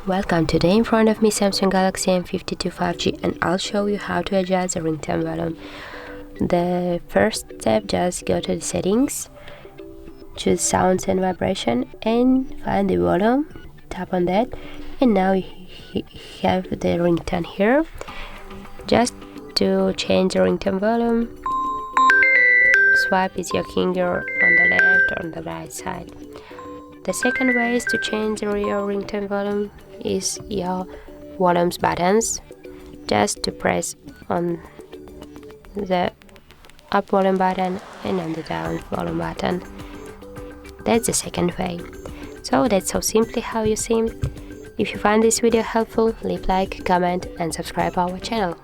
Welcome, today in front of me Samsung Galaxy M52 5G, and I'll show you how to adjust the ringtone volume. The first step, just go to the settings, choose sounds and vibration and find the volume, tap on that, and now you have the ringtone here. Just to change the ringtone volume, swipe with your finger on the left or on the right side. The second way is to change your ringtone volume is your volumes buttons. Just to press on the up volume button and on the down volume button. That's the second way. So that's so simply how you see. If you find this video helpful, leave like, comment and subscribe our channel.